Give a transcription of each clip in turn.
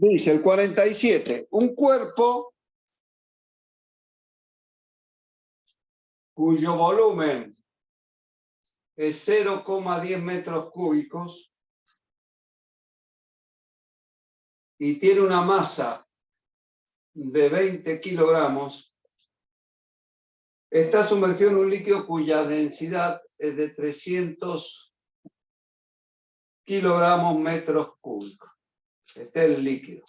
Dice el 47, un cuerpo cuyo volumen es 0,10 metros cúbicos y tiene una masa de 20 kilogramos, está sumergido en un líquido cuya densidad es de 300 kilogramos metros cúbicos. Este es el líquido.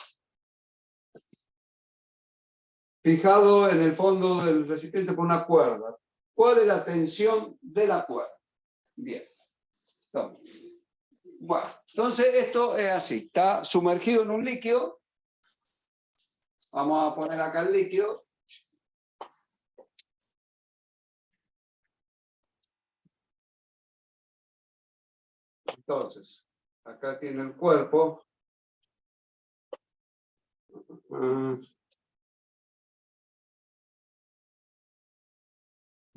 Fijado en el fondo del recipiente por una cuerda. ¿Cuál es la tensión de la cuerda? Bien. Bueno, entonces esto es así. Está sumergido en un líquido. Vamos a poner acá el líquido. Entonces, acá tiene el cuerpo.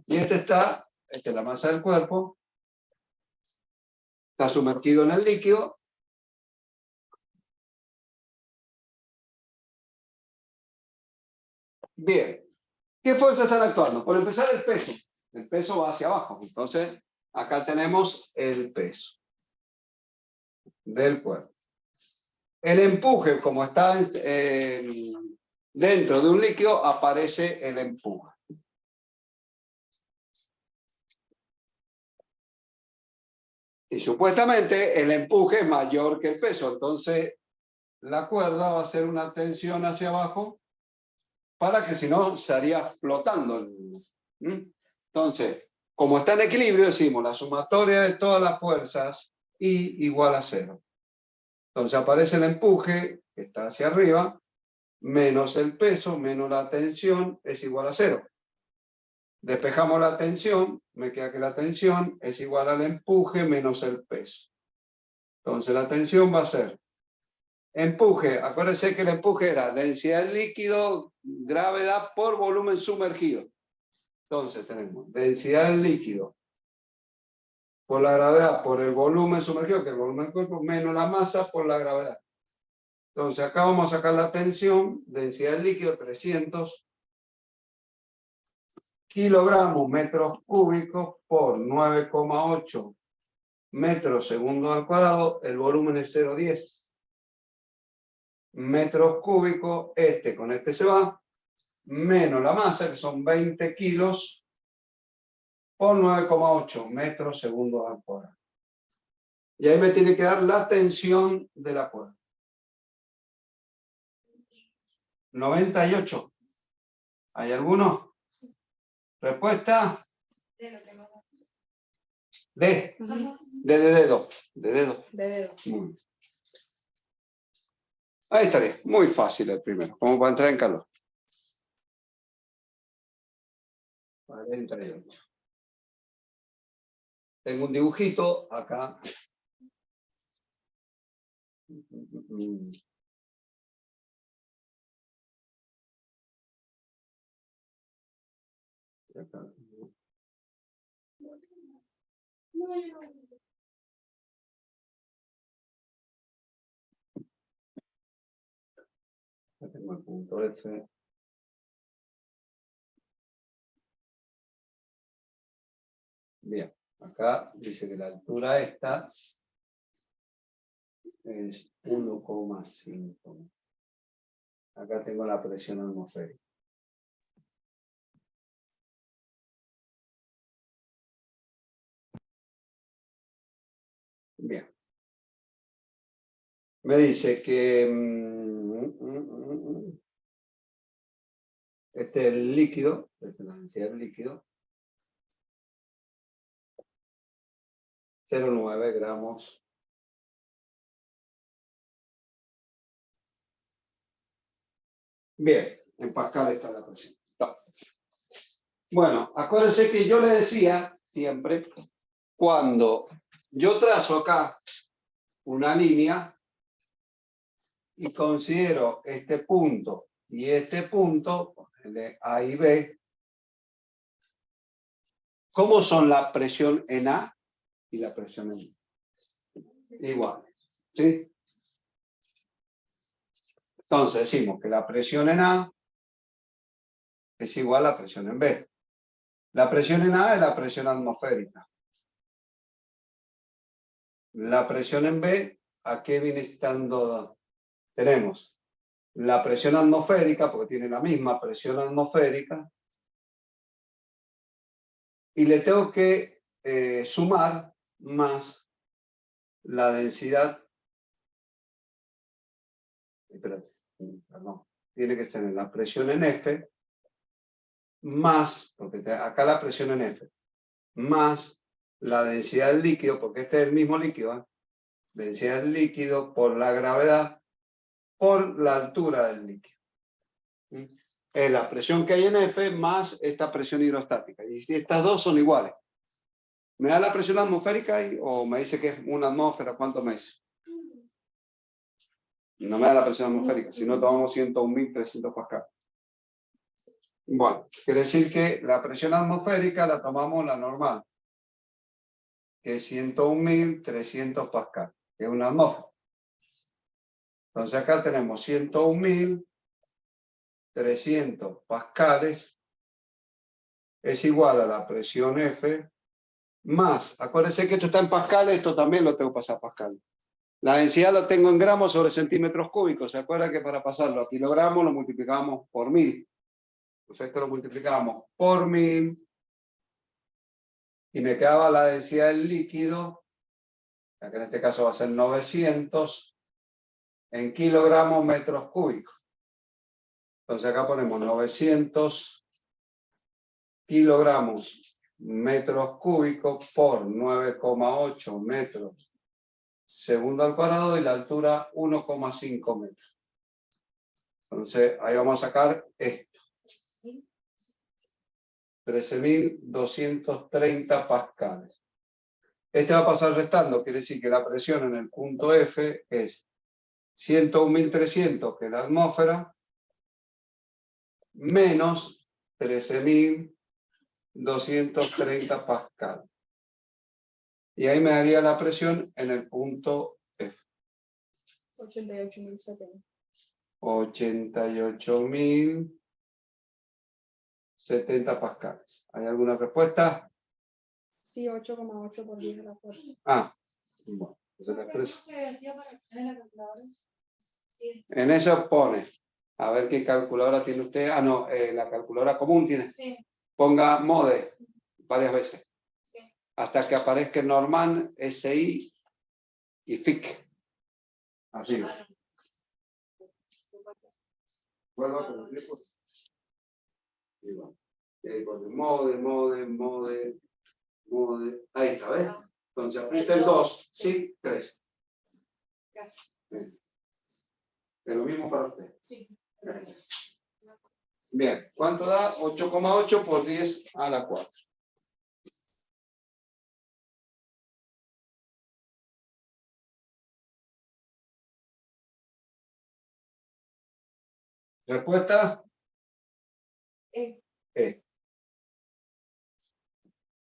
Y esta es la masa del cuerpo. Está sumergido en el líquido. Bien. ¿Qué fuerzas están actuando? Por empezar, el peso. El peso va hacia abajo. Entonces, acá tenemos el peso del cuerpo. El empuje, como está dentro de un líquido, aparece el empuje. Y supuestamente el empuje es mayor que el peso. Entonces, la cuerda va a hacer una tensión hacia abajo para que si no, se haría flotando. Entonces, como está en equilibrio, decimos la sumatoria de todas las fuerzas I igual a 0. Entonces aparece el empuje, que está hacia arriba, menos el peso, menos la tensión, es igual a 0. Despejamos la tensión, me queda que la tensión es igual al empuje menos el peso. Entonces la tensión va a ser empuje, acuérdense que el empuje era densidad del líquido, gravedad por volumen sumergido. Entonces tenemos densidad del líquido por la gravedad por el volumen sumergido, que es el volumen del cuerpo, menos la masa por la gravedad. Entonces acá vamos a sacar la tensión, densidad del líquido 300 kilogramos metros cúbicos por 9,8 metros segundo al cuadrado, el volumen es 0,10 metros cúbicos, con este se va, menos la masa, que son 20 kilos, por 9,8 metros segundo al cuadrado. Y ahí me tiene que dar la tensión de la cuerda. 98. ¿Hay alguno? ¿Respuesta? De dedo. De dedo. Ahí estaría. Muy fácil el primero. Como para entrar en calor. 48. Tengo un dibujito acá. Acá tengo el punto F. Bien, acá dice que la altura esta es 1,5. Acá tengo la presión atmosférica. Bien. Me dice que este es el líquido, esta es la densidad del líquido, 0,9 gramos. Bien, en Pascal está la presión. Bueno, acuérdense que yo les decía siempre, cuando yo trazo acá una línea y considero este punto y este punto, de A y B, ¿cómo son la presión en A y la presión en B? Igual, ¿sí? Entonces decimos que la presión en A es igual a la presión en B. La presión en A es la presión atmosférica. La presión en B, ¿a qué viene estando? Tenemos la presión atmosférica, porque tiene la misma presión atmosférica, y le tengo que sumar más la densidad. Espérate, perdón. Tiene que ser la presión en F más, porque acá la presión en F, más la densidad del líquido, porque este es el mismo líquido, ¿eh? Densidad del líquido por la gravedad, por la altura del líquido. Es la presión que hay en F más esta presión hidrostática. Y si estas dos son iguales, ¿me da la presión atmosférica o me dice que es una atmósfera? ¿Cuánto me dice? No me da la presión atmosférica, si no tomamos 101.300 pascal. Bueno, quiere decir que la presión atmosférica la tomamos la normal, que es 101.300 pascal, que es una atmósfera. Entonces acá tenemos 101.300 pascales es igual a la presión F más, acuérdense que esto está en pascales, esto también lo tengo que pasar a pascal. La densidad lo tengo en gramos sobre centímetros cúbicos. ¿Se acuerda que para pasarlo a kilogramos lo multiplicamos por 1000? Entonces esto lo multiplicamos por 1000 y me quedaba la densidad del líquido, que en este caso va a ser 900 en kilogramos metros cúbicos. Entonces acá ponemos 900 kilogramos metros cúbicos por 9,8 metros segundo al cuadrado y la altura 1,5 metros. Entonces ahí vamos a sacar esto. 13.230 pascales. Este va a pasar restando, quiere decir que la presión en el punto F es 101.300, que es la atmósfera, menos 13.230 pascal. Y ahí me daría la presión en el punto F. 88.070. 88.070 pascales. ¿Hay alguna respuesta? Sí, 8,8 por 10 a la fuerza. Ah, bueno. En eso pone. A ver qué calculadora tiene usted. Ah, no, la calculadora común tiene. Sí. Ponga MODE varias veces. Sí. Hasta que aparezca Norman, SI y FIC. Así. Vuelvo a poner. Y bueno. Y ahí pone MODE. Ahí está, ¿ves? Entonces aprieta el 2, sí, 3. Bien. Es lo mismo para usted. Sí. Bien, ¿cuánto da? 8,8 por 10 a la 4. ¿Respuesta? E.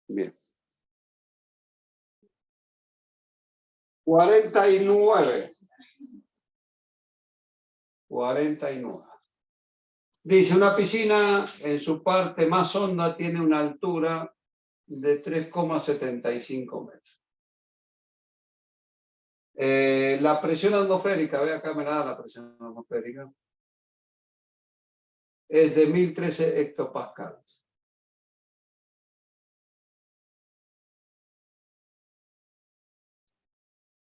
Bien. 49. Dice, una piscina en su parte más honda tiene una altura de 3,75 metros. La presión atmosférica, ve acá me la da la presión atmosférica, es de 1013 hectopascales.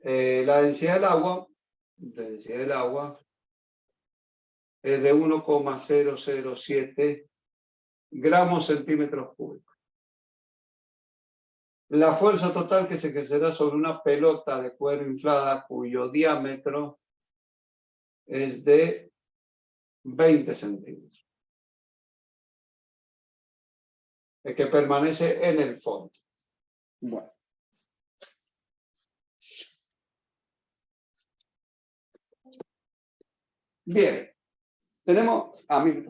La densidad del agua es de 1,007 gramos centímetros cúbicos. La fuerza total que se ejercerá sobre una pelota de cuero inflada cuyo diámetro es de 20 centímetros. Es que permanece en el fondo. Bueno. Bien. Tenemos a mí.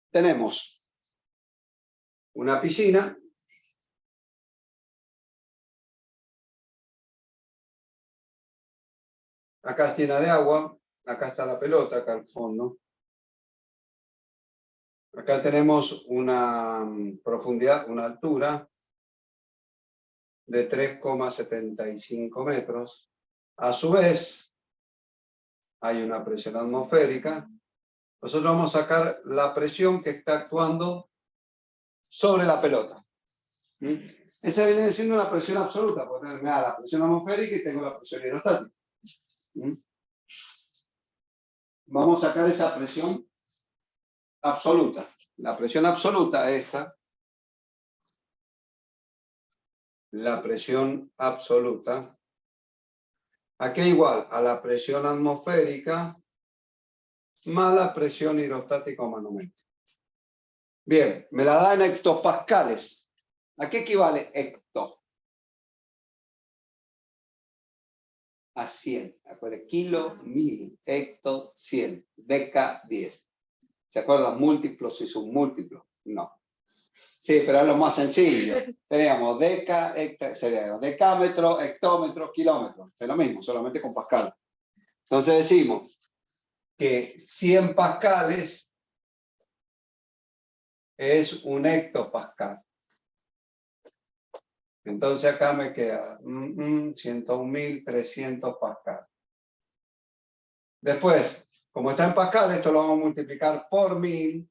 Tenemos una piscina Acá está llena de agua. Acá está la pelota, acá al fondo. Acá tenemos una profundidad, una altura de 3,75 metros. A su vez, hay una presión atmosférica. Nosotros vamos a sacar la presión que está actuando sobre la pelota. Esa viene siendo una presión absoluta, porque me da la presión atmosférica y tengo la presión hidrostática. Vamos a sacar esa presión absoluta. La presión absoluta es esta. La presión absoluta. Aquí igual a la presión atmosférica más la presión hidrostática o manométrica. Bien, me la da en hectopascales. ¿A qué equivale hecto? A 100. Acuérdense, kilo, mil, hecto, 100, deca, 10. ¿Se acuerdan? Múltiplos y submúltiplos. No. Sí, pero es lo más sencillo. Teníamos deca, sería decámetro, hectómetro, kilómetro. Es lo mismo, solamente con pascal. Entonces decimos que 100 pascales es un hectopascal. Entonces acá me queda 101.300 pascal. Después, como está en pascal, esto lo vamos a multiplicar por 1000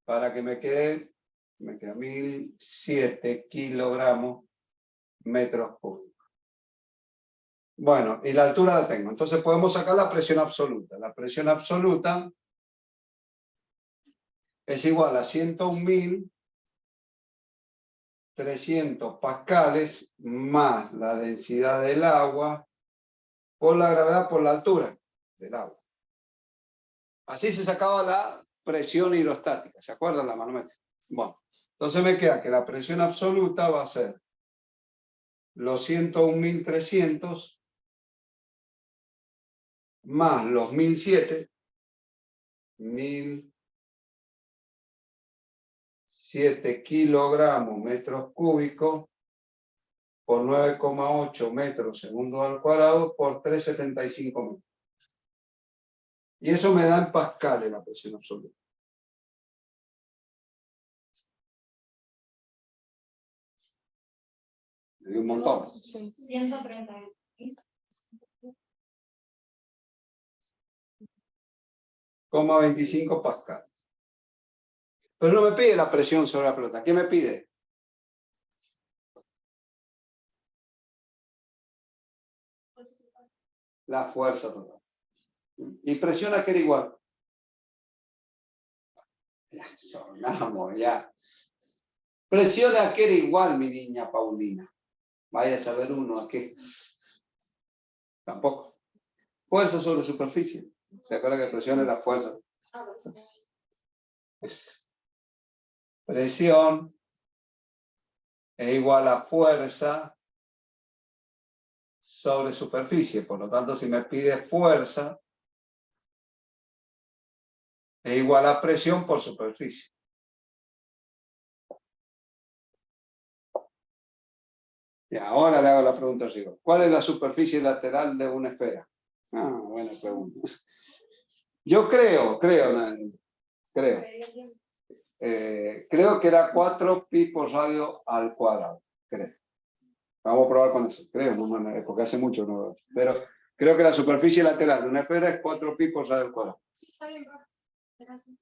para que me quede 1007 kilogramos metros cúbicos. Bueno, y la altura la tengo. Entonces podemos sacar la presión absoluta. La presión absoluta es igual a 101.300 pascales más la densidad del agua por la gravedad por la altura del agua. Así se sacaba la presión hidrostática. ¿Se acuerdan la manométrica? Bueno, entonces me queda que la presión absoluta va a ser los 101.300 más los 1007 kilogramos metros cúbicos por 9,8 metros segundo al cuadrado por 3,75 metros. Y eso me da en pascales la presión absoluta. Me dio un montón. 130. 0,25 pascal. Pero no me pide la presión sobre la pelota. ¿Qué me pide? La fuerza total. Y presión a que era igual. Ya, sonamos, ya. Presión a que era igual, mi niña Paulina. Vaya a saber uno a qué. Tampoco. Fuerza sobre superficie. ¿Se acuerda que presión es la fuerza? Presión es igual a fuerza sobre superficie. Por lo tanto, si me pide fuerza, es igual a presión por superficie. Y ahora le hago la pregunta así. ¿Cuál es la superficie lateral de una esfera? Ah, buena pregunta. Yo creo que era 4 pi por radio al cuadrado. Creo. Vamos a probar con eso. Creo, no, porque hace mucho no. Pero creo que la superficie lateral de una esfera es 4 pi por radio al cuadrado. Sí, está bien, gracias.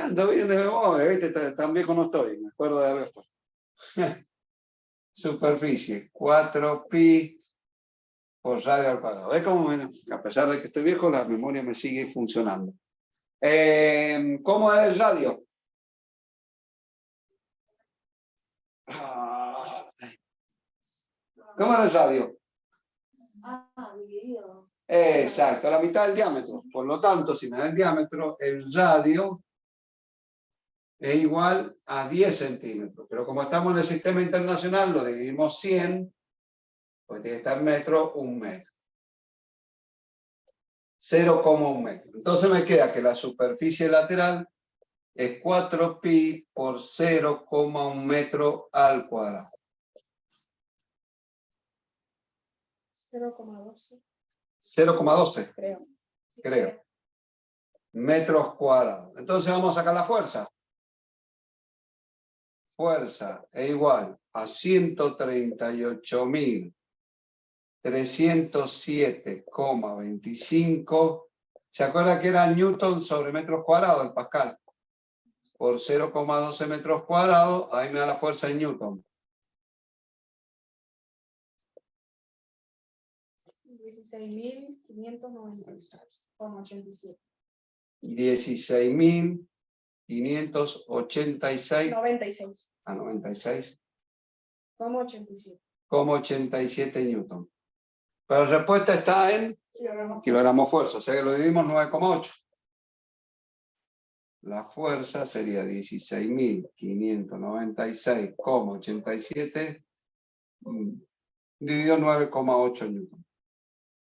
Ando bien de memoria, ¿viste? Tan viejo no estoy, me acuerdo de haber esto. Superficie, 4 pi por radio al cuadrado. ¿Ves cómo, a pesar de que estoy viejo, la memoria me sigue funcionando? ¿Cómo es el radio? ¿Cómo era el radio? Dividido. Exacto, la mitad del diámetro. Por lo tanto, si me da el diámetro, el radio es igual a 10 centímetros. Pero como estamos en el sistema internacional, lo dividimos 100, pues tiene que estar metro, 1 metro. 0,1 metro. Entonces me queda que la superficie lateral es 4 pi por 0,1 metro al cuadrado. 0,12, 0,12, creo. creo. Metros cuadrados. Entonces vamos a sacar la fuerza. Fuerza es igual a 138.307,25. ¿Se acuerda que era Newton sobre metros cuadrados, el Pascal? Por 0,12 metros cuadrados, ahí me da la fuerza en Newton. 16.596,87. 16.586. 96. A 96. 87. 87 Newton. Pero la respuesta está en kilogramos fuerza, o sea que lo dividimos 9,8. La fuerza sería 16.596,87 dividido 9,8 Newton.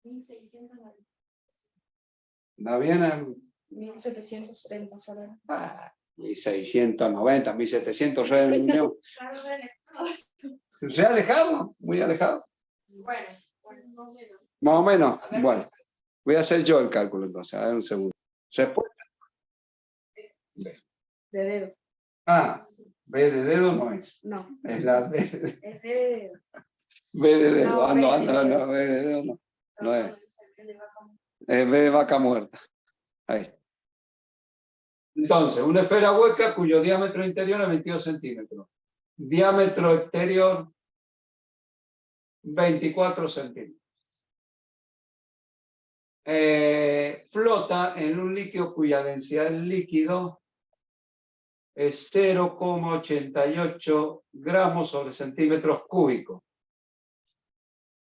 1690. ¿Da bien? 1770 solo. 1690, 1700, ¿se ha alejado? Muy alejado. Bueno, Más o menos. A ver. Bueno, voy a hacer yo el cálculo entonces. A ver un segundo. Respuesta. de dedo. Ah, B de dedo no es. No, Es la B. es de dedo. B de dedo. No, Ah, B no, de no, dedo. no, B de dedo no. No es. Es B de vaca muerta. Ahí. Entonces, una esfera hueca cuyo diámetro interior es 22 centímetros. Diámetro exterior 24 centímetros. Flota en un líquido cuya densidad del líquido es 0,88 gramos sobre centímetros cúbicos.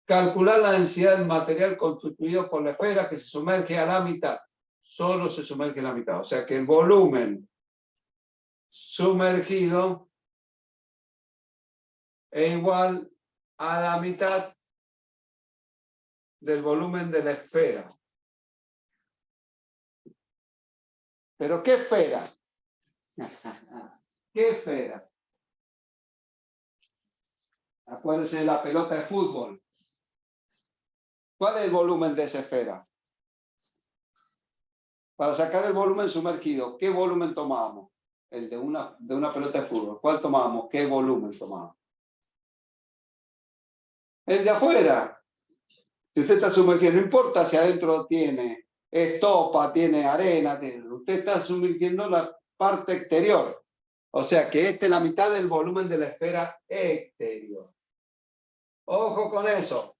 Calcular la densidad del material constituido por la esfera que se sumerge a la mitad. Solo se sumerge a la mitad. O sea que el volumen sumergido es igual a la mitad del volumen de la esfera. ¿Pero qué esfera? ¿Qué esfera? Acuérdense de la pelota de fútbol. ¿Cuál es el volumen de esa esfera? Para sacar el volumen sumergido, ¿qué volumen tomábamos? El de una pelota de fútbol. ¿Cuál tomábamos? ¿Qué volumen tomábamos? El de afuera. Si usted está sumergiendo, no importa si adentro tiene estopa, tiene arena, usted está sumergiendo la parte exterior. O sea que esta es la mitad del volumen de la esfera exterior. Ojo con eso.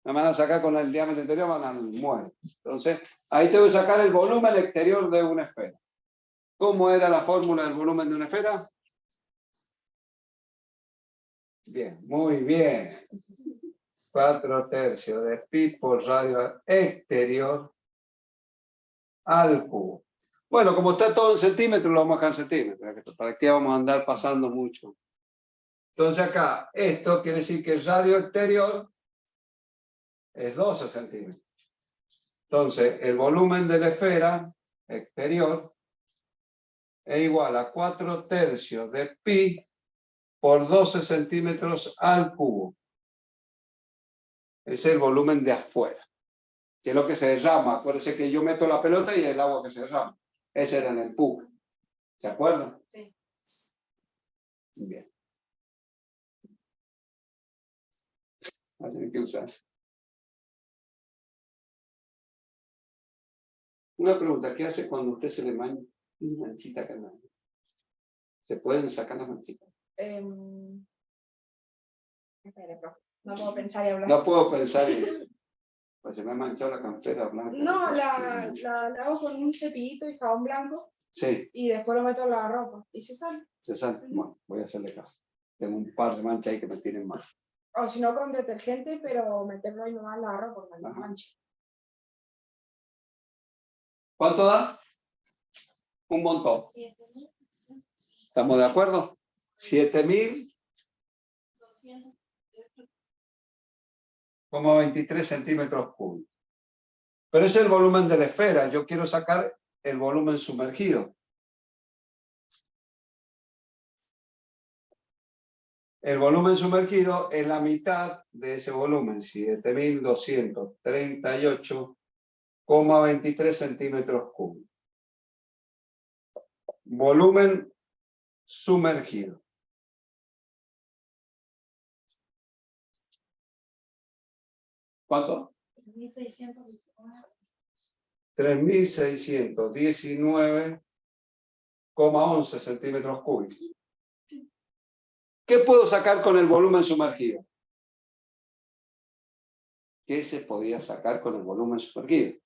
Me van a sacar con el diámetro interior, van a muere. Entonces, ahí tengo que sacar el volumen exterior de una esfera. ¿Cómo era la fórmula del volumen de una esfera? Bien, muy bien. 4/3 de pi por radio exterior al cubo. Bueno, como está todo en centímetros, lo vamos a dejar en centímetros. ¿Para qué vamos a andar pasando mucho? Entonces acá, esto quiere decir que el radio exterior es 12 centímetros. Entonces, el volumen de la esfera exterior es igual a 4/3 de pi por 12 centímetros al cubo. Ese es el volumen de afuera, que es lo que se derrama. Acuérdense que yo meto la pelota y el agua que se derrama. Ese era el empuje. ¿Se acuerdan? Sí. Bien. Va a tener que usar. Una pregunta, ¿qué hace cuando usted se le mancha una manchita acá en la mano? ¿Se pueden sacar las manchitas? Espere, profe. No puedo pensar y hablar. No puedo pensar en... Pues se me ha manchado la campera blanca. No, la hago con un cepillito y jabón blanco Sí, y después lo meto en la ropa y se sale. se sale. Bueno, voy a hacerle caso. Tengo un par de manchas ahí que me tienen mal. O si no con detergente, pero meterlo ahí nomás en la ropa porque no Ajá. mancha. ¿Cuánto da? Un montón. 7.200. ¿Estamos de acuerdo? 7.023 centímetros cúbicos. Pero ese es el volumen de la esfera. Yo quiero sacar el volumen sumergido. el volumen sumergido es la mitad de ese volumen, 7.238,23 centímetros cúbicos. Volumen sumergido. ¿Cuánto? 3.619,11 centímetros cúbicos. ¿Qué puedo sacar con el volumen sumergido? ¿Qué se podía sacar con el volumen sumergido?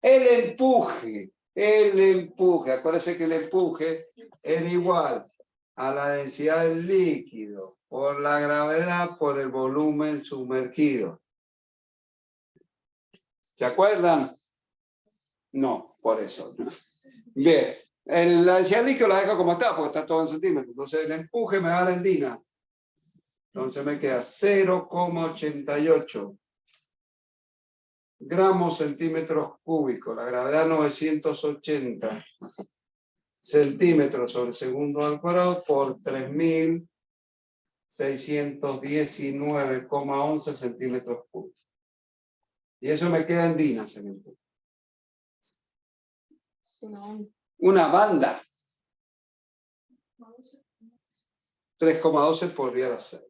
El empuje. Acuérdense que el empuje es igual a la densidad del líquido por la gravedad por el volumen sumergido. ¿Se acuerdan? No, por eso. Bien, la densidad del líquido la dejo como está, porque está todo en centímetros. Entonces el empuje me da la endina. Entonces me queda 0,88 gramos centímetros cúbicos. La gravedad 980 centímetros sobre segundo al cuadrado por 3.619,11 centímetros cúbicos. Y eso me queda en dinas en el punto. Una banda. 3,12 por 10 a la 6.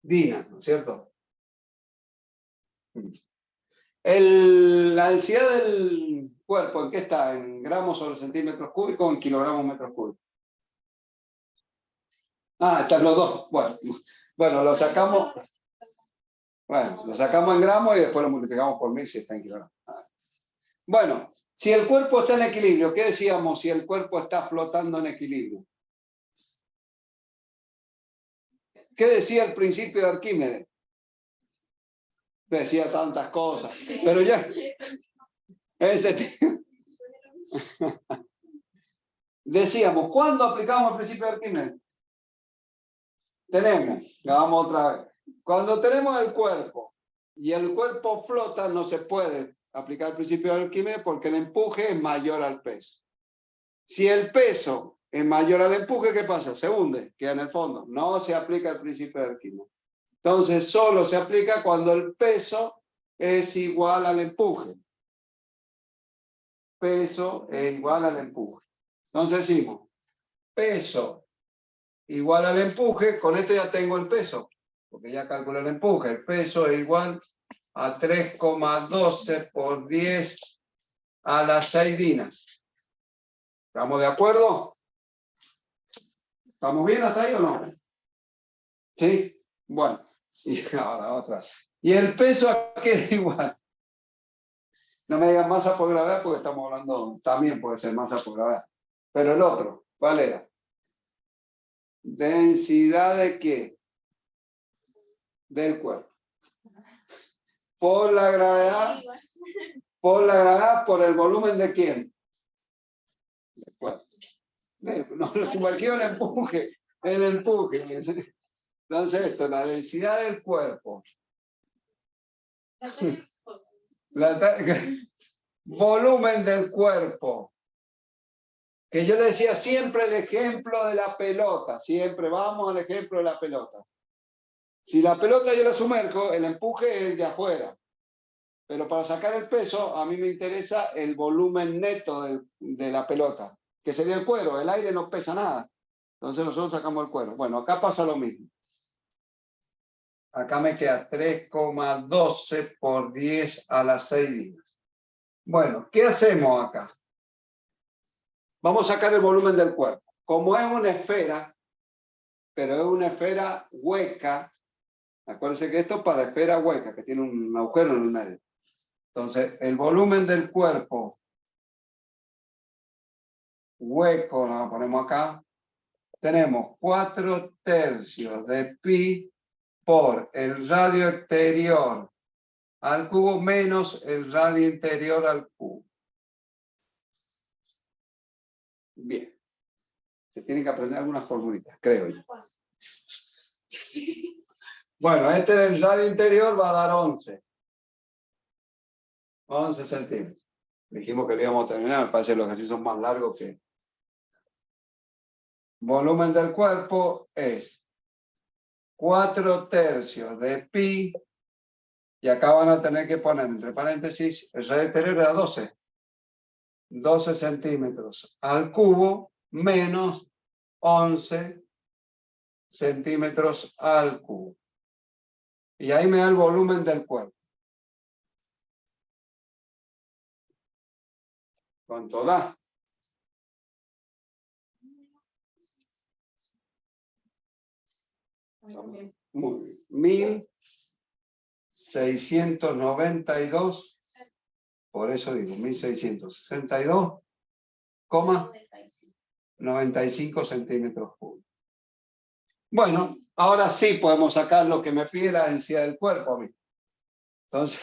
Dinas, ¿no es cierto? La densidad del cuerpo, ¿en qué está? ¿En gramos sobre centímetros cúbicos o en kilogramos metros cúbicos? Ah, están los dos. Bueno, lo sacamos. Bueno, lo sacamos en gramos y después lo multiplicamos por 1000 si está en kilogramos. Bueno, si el cuerpo está en equilibrio, ¿qué decíamos si el cuerpo está flotando en equilibrio? ¿Qué decía el principio de Arquímedes? Decía tantas cosas, pero ya decíamos, ¿cuándo aplicamos el principio de Arquímedes? Vamos otra vez. Cuando tenemos el cuerpo y el cuerpo flota, no se puede aplicar el principio de Arquímedes porque el empuje es mayor al peso. Si el peso es mayor al empuje, ¿qué pasa? Se hunde, queda en el fondo. No se aplica el principio de Arquímedes. Entonces, solo se aplica cuando el peso es igual al empuje. Peso es igual al empuje. Entonces decimos, peso igual al empuje, con esto ya tengo el peso, porque ya calculé el empuje. El peso es igual a 3,12 por 10 a las 6 dinas. ¿Estamos de acuerdo? ¿Estamos bien hasta ahí o no? ¿Sí? Bueno, y ahora otra. ¿Y el peso a qué es igual? No me digan masa por gravedad porque estamos hablando, también puede ser masa por gravedad. Pero el otro, ¿cuál era? ¿Densidad de qué? Del cuerpo. Por la gravedad, por el volumen de quién? Del cuerpo. No, lo sumergió en el empuje. Entonces esto, la densidad del cuerpo. Volumen del cuerpo. Que yo le decía siempre el ejemplo de la pelota. Siempre vamos al ejemplo de la pelota. Si la pelota yo la sumerjo, el empuje es de afuera. Pero para sacar el peso, a mí me interesa el volumen neto de la pelota, que sería el cuero. El aire no pesa nada. Entonces nosotros sacamos el cuero. Bueno, acá pasa lo mismo. Acá me queda 3,12 por 10 a las 6 dinas. Bueno, ¿qué hacemos acá? Vamos a sacar el volumen del cuerpo. Como es una esfera, pero es una esfera hueca, acuérdense que esto es para esfera hueca, que tiene un agujero en el medio. Entonces, el volumen del cuerpo hueco, lo ponemos acá, tenemos 4/3 de pi por el radio exterior al cubo menos el radio interior al cubo. Bien. Se tienen que aprender algunas formulitas, creo yo. Bueno, este del radio interior va a dar 11. 11 centímetros. Dijimos que lo íbamos a terminar, me parece los ejercicios más largos que... Volumen del cuerpo es 4/3 de pi, y acá van a tener que poner entre paréntesis, el radio exterior era 12 centímetros al cubo menos 11 centímetros al cubo. Y ahí me da el volumen del cuerpo. ¿Cuánto da? Muy bien. 1692, por eso digo 1662,95 centímetros cúbicos. Bueno, ahora sí podemos sacar lo que me pide la densidad del cuerpo a mí. Entonces,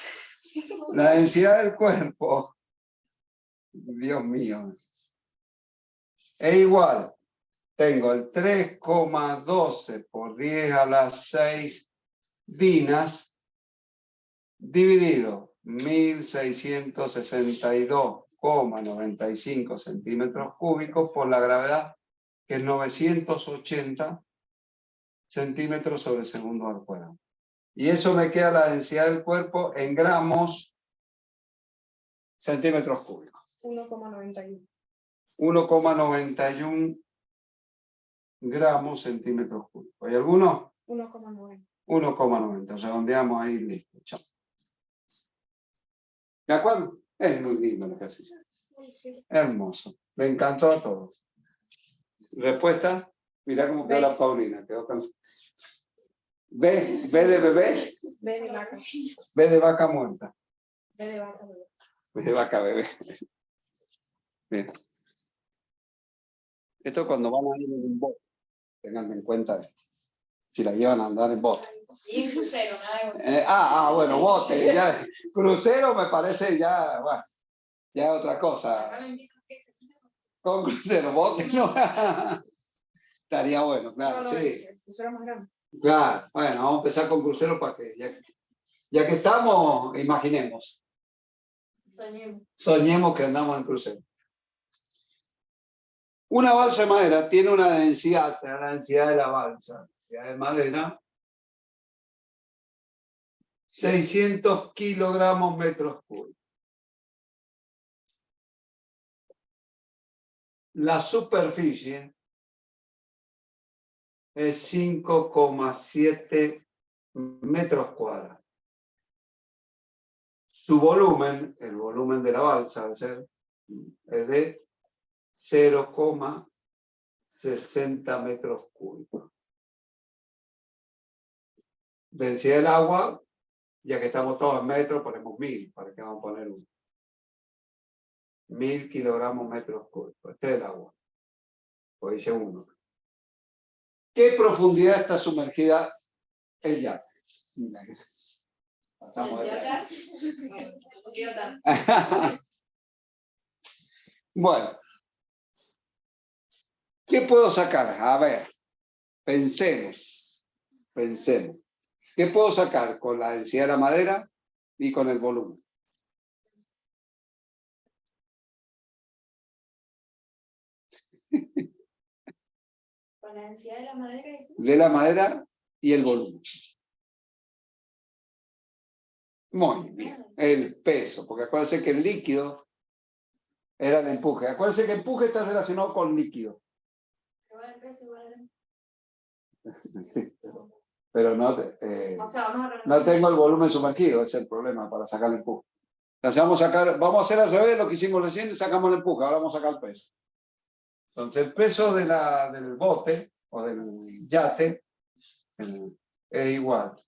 la densidad del cuerpo, Dios mío, es igual. Tengo el 3,12 por 10 a la 6 dinas dividido 1662,95 centímetros cúbicos por la gravedad, que es 980 centímetros sobre segundo al cuadrado. Y eso me queda la densidad del cuerpo en gramos centímetros cúbicos. 1,91. 1,91 gramos centímetros cúbicos. ¿Hay alguno? 1,9. 1,90. Redondeamos ahí, listo. Chao. ¿De acuerdo? Es muy lindo el ejercicio. Sí. Hermoso. Le encantó a todos. Respuesta. Mirá cómo quedó B. la Paulina. Quedó con... B. B de bebé. B de vaca. B de vaca muerta. B de vaca. B de vaca bebé. Bien. Esto cuando van a ir en un bote. Tengan en cuenta esto. Si la llevan a andar en bote. Y en crucero, Bueno, bote. Ya, crucero me parece ya, bueno, ya otra cosa. Con crucero, bote no. Estaría bueno, claro, no, sí. el crucero más grande. Claro, bueno, vamos a empezar con crucero para que, ya que estamos, imaginemos. Soñemos que andamos en crucero. Una balsa de madera tiene una densidad, la densidad de la balsa, la densidad de madera, 600 kilogramos metros cúbicos. La superficie es 5,7 metros cuadrados. Su volumen, el volumen de la balsa, debe ser, es de 0,60 metros cúbicos. Densidad del agua, ya que estamos todos en metros, ponemos 1000. ¿Para qué vamos a poner 1? 1000 kilogramos metros cúbicos. Este es el agua. Pues dice 1. ¿Qué profundidad está sumergida el yate? Pasamos de yate. Bueno. ¿Qué puedo sacar? A ver, pensemos. ¿Qué puedo sacar con la densidad de la madera y con el volumen? Con la densidad de la madera. De la madera y el volumen. Muy bien. El peso, porque acuérdense que el líquido era el empuje. Acuérdense que el empuje está relacionado con líquido. Sí, pero no, no tengo el volumen sumergido, ese es el problema para sacar el empuje. Entonces vamos a hacer al revés lo que hicimos recién y sacamos el empuje, ahora vamos a sacar el peso. Entonces el peso del bote o del yate es igual.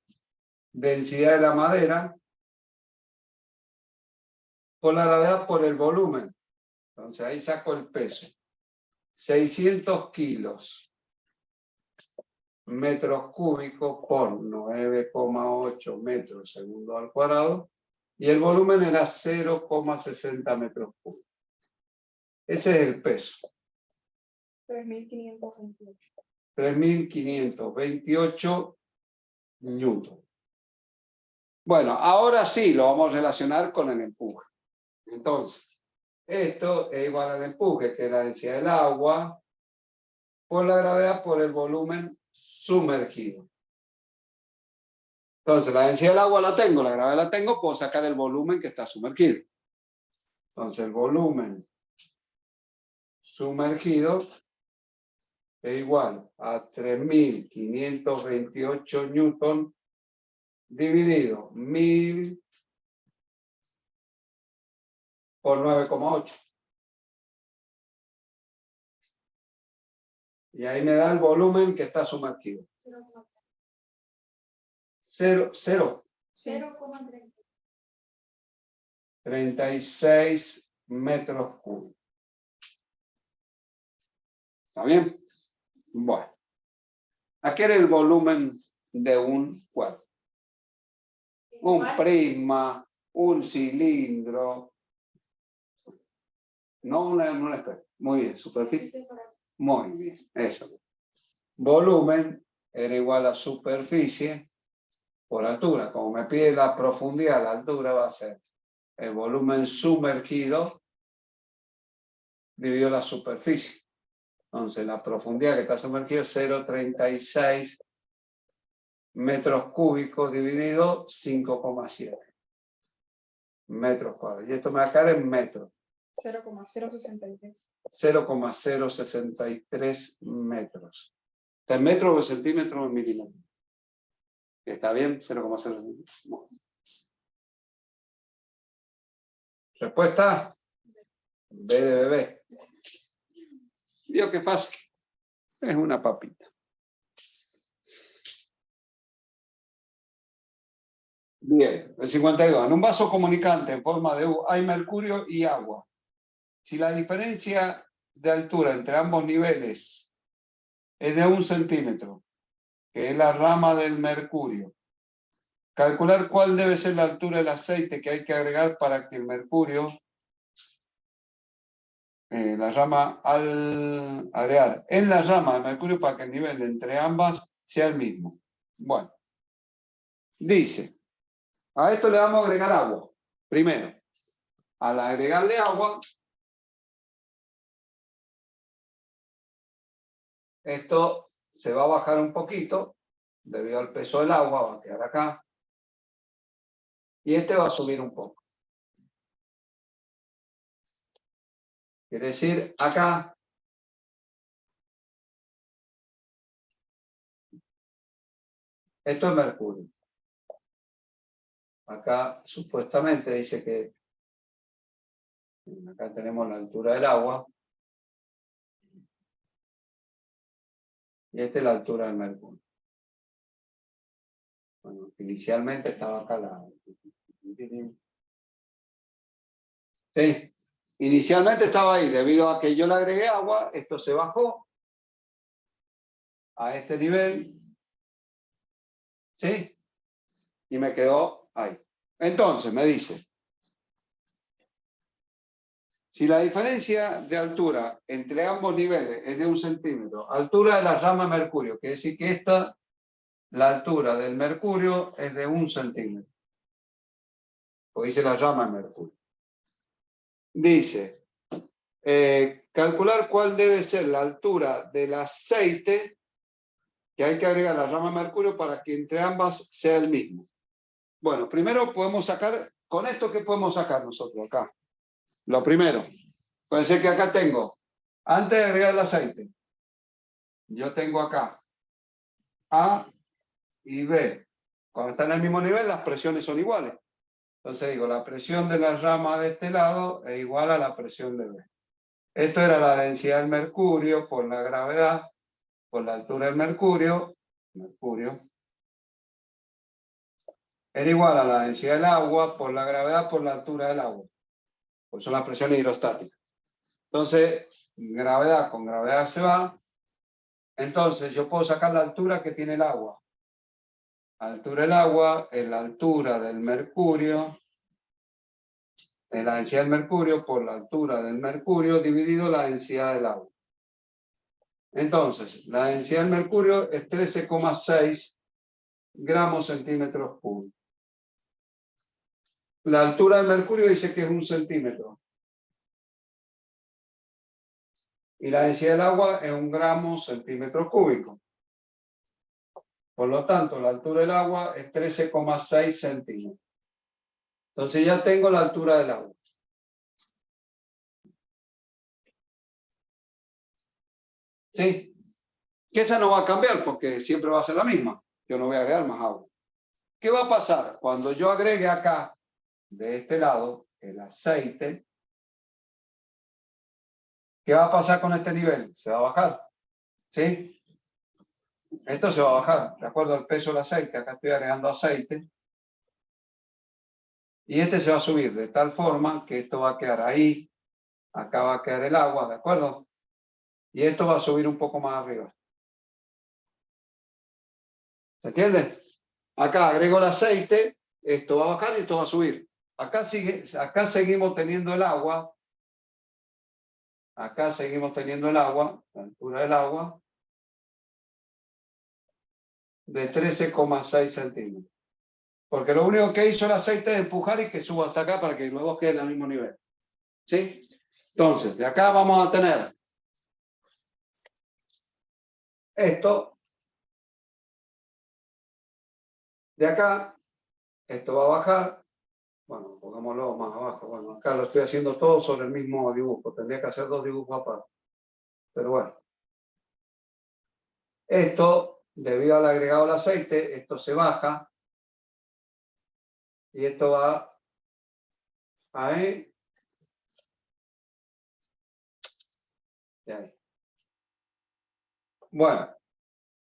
Densidad de la madera por la gravedad por el volumen. Entonces ahí saco el peso. 600 kilos metros cúbicos por 9,8 metros segundo al cuadrado. Y el volumen era 0,60 metros cúbicos. Ese es el peso. 3.528. 3.528 newton. Bueno, ahora sí lo vamos a relacionar con el empuje. Entonces, esto es igual al empuje, que es la densidad del agua por la gravedad por el volumen sumergido. Entonces, la densidad del agua la tengo, la gravedad la tengo, puedo sacar el volumen que está sumergido. Entonces, el volumen sumergido es igual a 3.528 newton dividido 1000 por 9,8. Y ahí me da el volumen que está sumergido. 36 metros cúbicos. ¿Está bien? Bueno. Aquí era el volumen de un cuerpo. Un prisma, un cilindro. No una esfera. Muy bien, superficie. Muy bien, eso. Volumen era igual a superficie por altura. Como me pide la profundidad, la altura va a ser el volumen sumergido dividido la superficie. Entonces, la profundidad que está sumergida es 0,36 metros cúbicos dividido 5,7 metros cuadrados. Y esto me va a caer en metros. 0,063. 0,063 metros. ¿Está en metros o en centímetros o en milímetros? ¿Está bien? 0,063. No. Respuesta. B de bebé. ¿Vio qué fácil? Es una papita. Bien, el 52. En un vaso comunicante en forma de U hay mercurio y agua. Si la diferencia de altura entre ambos niveles es de 1 centímetro, que es la rama del mercurio, calcular cuál debe ser la altura del aceite que hay que agregar para que el mercurio, la rama al agregar en la rama del mercurio para que el nivel entre ambas sea el mismo. Bueno, dice, a esto le vamos a agregar agua. Primero, al agregarle agua, esto se va a bajar un poquito, debido al peso del agua, va a quedar acá. Y este va a subir un poco. Quiere decir, acá, esto es mercurio. Acá supuestamente dice que acá tenemos la altura del agua. Y esta es la altura del mercurio. Bueno, inicialmente estaba acá la... Sí, inicialmente estaba ahí. Debido a que yo le agregué agua, esto se bajó a este nivel. ¿Sí? Y me quedó ahí. Entonces, me dice, si la diferencia de altura entre ambos niveles es de 1 centímetro, altura de la rama de mercurio, quiere decir que esta, la altura del mercurio es de 1 centímetro. Porque dice la rama de mercurio. Dice, calcular cuál debe ser la altura del aceite que hay que agregar a la rama de mercurio para que entre ambas sea el mismo. Bueno, primero podemos sacar, con esto, ¿qué podemos sacar nosotros acá? Lo primero, puede ser que acá tengo, antes de agregar el aceite, yo tengo acá A y B. Cuando están al mismo nivel, las presiones son iguales. Entonces digo, la presión de la rama de este lado es igual a la presión de B. Esto era la densidad del mercurio por la gravedad, por la altura del mercurio, era igual a la densidad del agua por la gravedad por la altura del agua. Pues son las presiones hidrostáticas. Entonces, gravedad con gravedad se va. Entonces, yo puedo sacar la altura que tiene el agua. La altura del agua es la altura del mercurio, es la densidad del mercurio por la altura del mercurio dividido la densidad del agua. Entonces, la densidad del mercurio es 13,6 gramos centímetros cúbicos. La altura del mercurio dice que es 1 centímetro. Y la densidad del agua es 1 gramo centímetro cúbico. Por lo tanto, la altura del agua es 13,6 centímetros. Entonces ya tengo la altura del agua. ¿Sí? Que esa no va a cambiar porque siempre va a ser la misma. Yo no voy a agregar más agua. ¿Qué va a pasar? Cuando yo agregue acá, de este lado, el aceite, ¿qué va a pasar con este nivel? Se va a bajar. ¿Sí? Esto se va a bajar, de acuerdo al peso del aceite. Acá estoy agregando aceite. Y este se va a subir de tal forma que esto va a quedar ahí. Acá va a quedar el agua, ¿de acuerdo? Y esto va a subir un poco más arriba. ¿Se entiende? Acá agrego el aceite, esto va a bajar y esto va a subir. Acá seguimos teniendo el agua. Acá seguimos teniendo el agua, la altura del agua, de 13,6 centímetros. Porque lo único que hizo el aceite es empujar y que suba hasta acá para que los dos queden al mismo nivel. ¿Sí? Entonces, de acá vamos a tener esto. De acá, esto va a bajar. Bueno, pongámoslo más abajo. Bueno, acá lo estoy haciendo todo sobre el mismo dibujo. Tendría que hacer 2 dibujos aparte. Pero bueno. Esto, debido al agregado del aceite, esto se baja. Y esto va ahí. Y ahí. Bueno,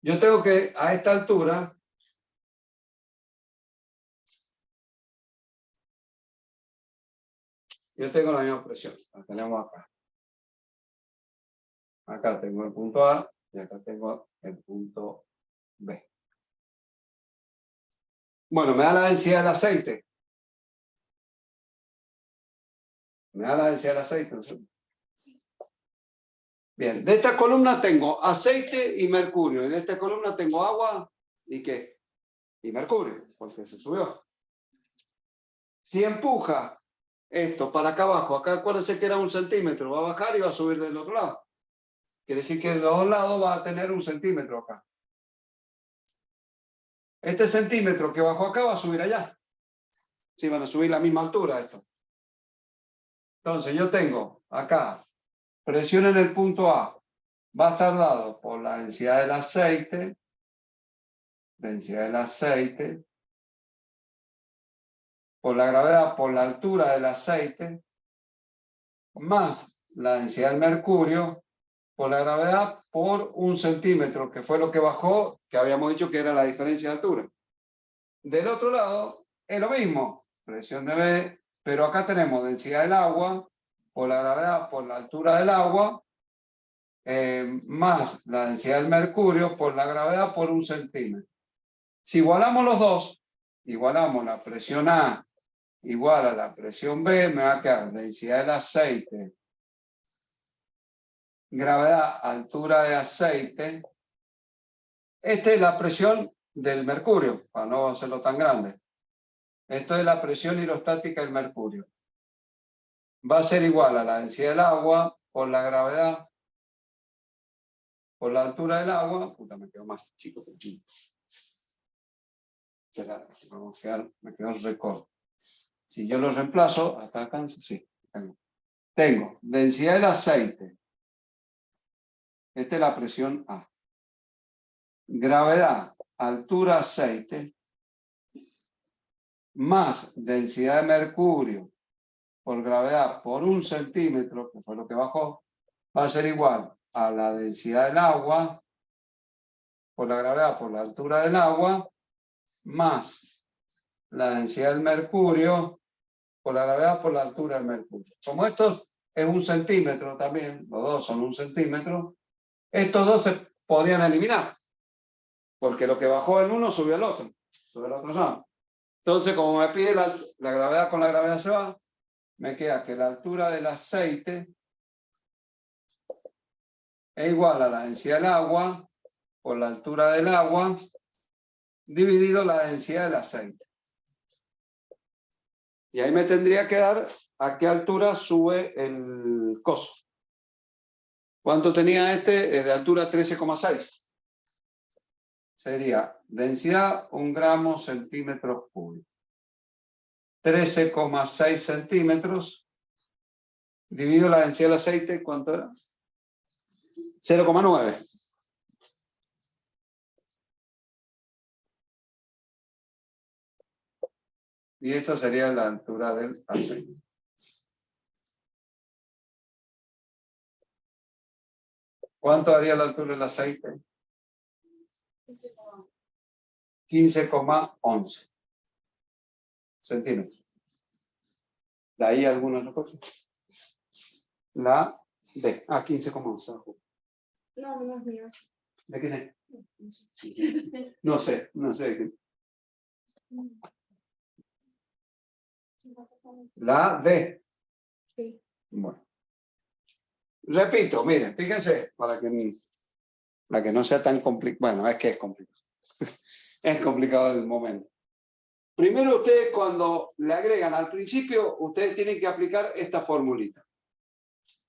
yo tengo que, a esta altura, yo tengo la misma presión. La tenemos acá. Acá tengo el punto A y acá tengo el punto B. Bueno, me da la densidad del aceite. Me da la densidad del aceite, ¿no? Bien, de esta columna tengo aceite y mercurio. Y de esta columna tengo agua y ¿qué? Y mercurio, porque se subió. Si empuja esto para acá abajo, acá acuérdense que era 1 centímetro, va a bajar y va a subir del otro lado. Quiere decir que de los dos lados va a tener 1 centímetro acá. Este centímetro que bajó acá va a subir allá. Sí, van a subir la misma altura esto. Entonces yo tengo acá presión en el punto A. Va a estar dado por la densidad del aceite. Densidad del aceite. Por la gravedad, por la altura del aceite. Más la densidad del mercurio. Por la gravedad por 1 centímetro, que fue lo que bajó, que habíamos dicho que era la diferencia de altura. Del otro lado es lo mismo. Presión de B. Pero acá tenemos densidad del agua. Por la gravedad, por la altura del agua. Más la densidad del mercurio por la gravedad por 1 centímetro. Si igualamos los dos, igualamos la presión A igual a la presión B, me va a quedar densidad del aceite, gravedad, altura de aceite. Esta es la presión del mercurio, para no hacerlo tan grande. Esto es la presión hidrostática del mercurio. Va a ser igual a la densidad del agua por la gravedad, por la altura del agua. Puta, me quedo más chico que chico. Vamos a quedar, me quedo recorto. Si yo lo reemplazo, acá alcanza, sí. Tengo densidad del aceite. Esta es la presión A. Gravedad, altura aceite, más densidad de mercurio por gravedad por 1 centímetro, que fue lo que bajó, va a ser igual a la densidad del agua por la gravedad por la altura del agua, más la densidad del mercurio por la gravedad por la altura del mercurio. Como esto es 1 centímetro también, los dos son 1 centímetro, estos dos se podían eliminar, porque lo que bajó en uno subió al otro, no. Entonces, como me pide la gravedad con la gravedad se va, me queda que la altura del aceite es igual a la densidad del agua por la altura del agua dividido la densidad del aceite. Y ahí me tendría que dar a qué altura sube el coso. ¿Cuánto tenía este? De altura 13,6. Sería densidad 1 gramo centímetros cúbicos. 13,6 centímetros. Divido la densidad del aceite, ¿cuánto era? 0,9. Y esto sería la altura del aceite. ¿Cuánto daría la altura del aceite? 15,11 centímetros. ¿De ahí alguna otra cosa? La D. 15,11. No, no es mío. ¿De quién es? No sé de quién. La D. Sí. Bueno. Repito, miren, fíjense, para que no sea tan complicado. Bueno, es que es complicado. Es complicado el momento. Primero ustedes cuando le agregan al principio, ustedes tienen que aplicar esta formulita.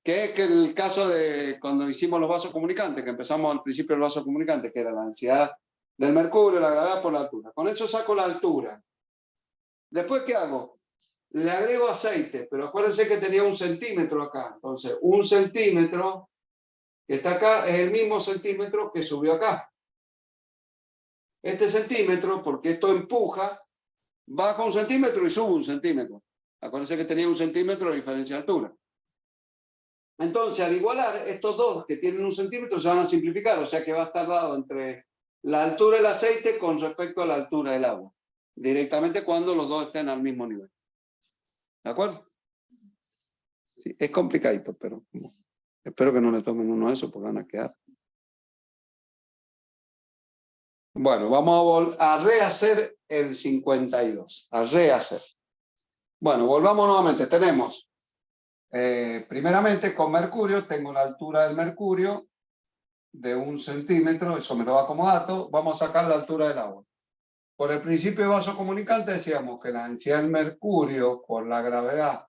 Que es que el caso de cuando hicimos los vasos comunicantes, que empezamos al principio del vaso comunicante, que era la densidad del mercurio, la gravedad por la altura. Con eso saco la altura. Después, ¿qué hago? Le agrego aceite, pero acuérdense que tenía 1 centímetro acá. Entonces, 1 centímetro que está acá es el mismo centímetro que subió acá. Este centímetro, porque esto empuja, baja 1 centímetro y sube 1 centímetro. Acuérdense que tenía 1 centímetro de diferencia de altura. Entonces, al igualar, estos dos que tienen 1 centímetro se van a simplificar, o sea que va a estar dado entre la altura del aceite con respecto a la altura del agua, directamente cuando los dos estén al mismo nivel. ¿De acuerdo? Sí, es complicadito, pero espero que no le tomen uno a eso porque van a quedar. Bueno, vamos a rehacer el 52. A rehacer. Bueno, volvamos nuevamente. Tenemos, primeramente con mercurio, tengo la altura del mercurio de 1 centímetro, eso me lo va como dato. Vamos a sacar la altura del agua. Por el principio de vaso comunicante decíamos que la densidad del mercurio por la gravedad,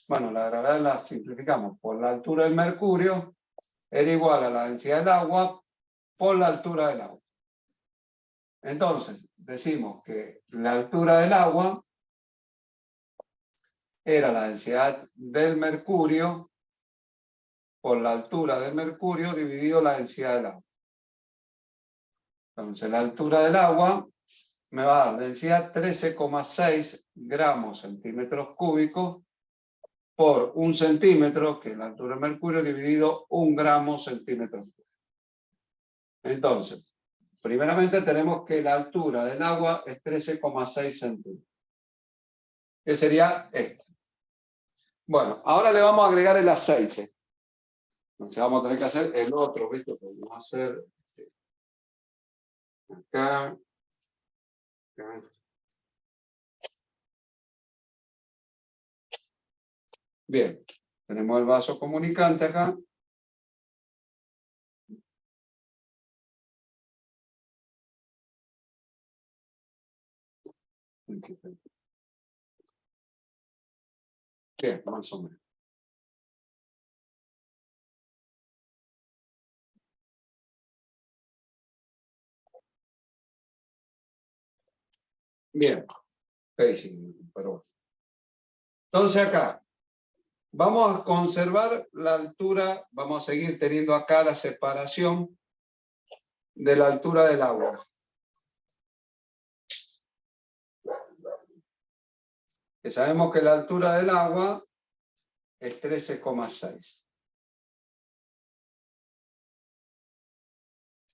bueno, la gravedad la simplificamos, por la altura del mercurio era igual a la densidad del agua por la altura del agua. Entonces, decimos que la altura del agua era la densidad del mercurio por la altura del mercurio dividido la densidad del agua. Entonces, la altura del agua me va a dar densidad 13,6 gramos centímetros cúbicos por 1 centímetro, que es la altura del mercurio, dividido 1 gramo centímetros cúbicos. Entonces, primeramente tenemos que la altura del agua es 13,6 centímetros. Que sería esto. Bueno, ahora le vamos a agregar el aceite. Entonces vamos a tener que hacer el otro, ¿viste? Vamos a hacer acá. Acá. Bien, tenemos el vaso comunicante acá. Bien, más o menos. Bien, pero entonces acá vamos a conservar la altura, vamos a seguir teniendo acá la separación de la altura del agua. Que sabemos que la altura del agua es 13,6.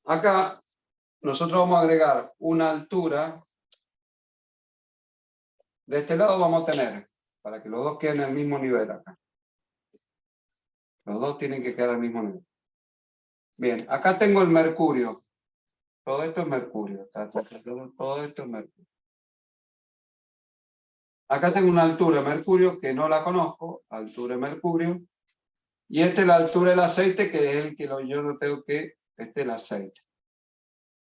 Acá nosotros vamos a agregar una altura. De este lado vamos a tener, para que los dos queden al mismo nivel acá. Los dos tienen que quedar al mismo nivel. Bien, acá tengo el mercurio. Todo esto es mercurio. Todo esto es mercurio. Acá tengo una altura de mercurio que no la conozco. Altura de mercurio. Y esta es la altura del aceite, que es el que yo no tengo que... Este es el aceite.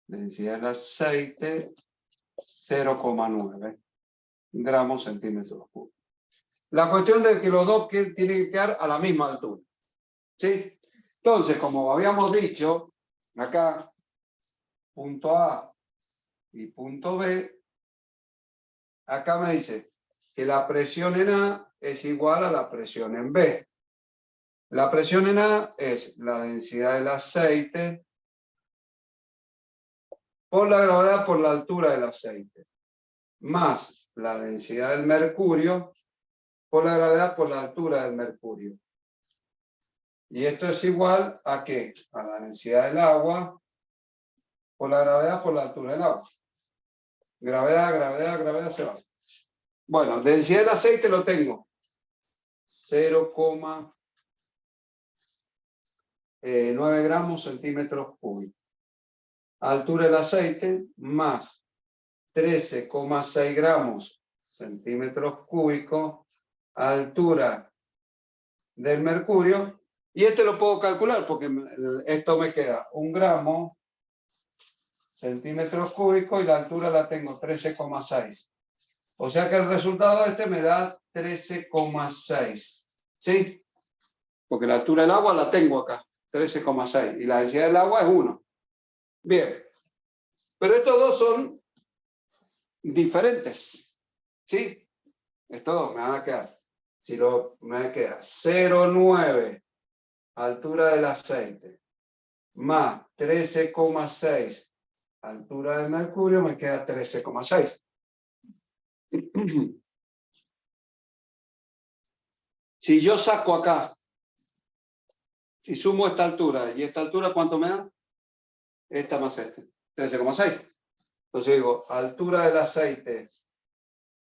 Densidad del aceite 0,9. gramos centímetros cúbicos. La cuestión de que los dos tienen que quedar a la misma altura. ¿Sí? Entonces, como habíamos dicho, acá, punto A y punto B, acá me dice que la presión en A es igual a la presión en B. La presión en A es la densidad del aceite por la gravedad por la altura del aceite, más la densidad del mercurio por la gravedad por la altura del mercurio. Y esto es igual a ¿qué? A la densidad del agua por la gravedad por la altura del agua. Gravedad, gravedad, gravedad se va. Bueno, densidad del aceite lo tengo. 0,9 gramos centímetros cúbicos. Altura del aceite más 13,6 gramos centímetros cúbicos. Altura del mercurio. Y este lo puedo calcular porque esto me queda 1 gramo centímetros cúbicos y la altura la tengo 13,6. O sea que el resultado este me da 13,6. ¿Sí? Porque la altura del agua la tengo acá, 13,6. Y la densidad del agua es 1. Bien. Pero estos dos son diferentes. ¿Sí? Estos dos me van a quedar. Si me queda 0,9 altura del aceite más 13,6 altura del mercurio, me queda 13,6. Si yo saco acá, si sumo esta altura y esta altura, ¿cuánto me da? Esta más este, 13,6. Entonces digo, altura del aceite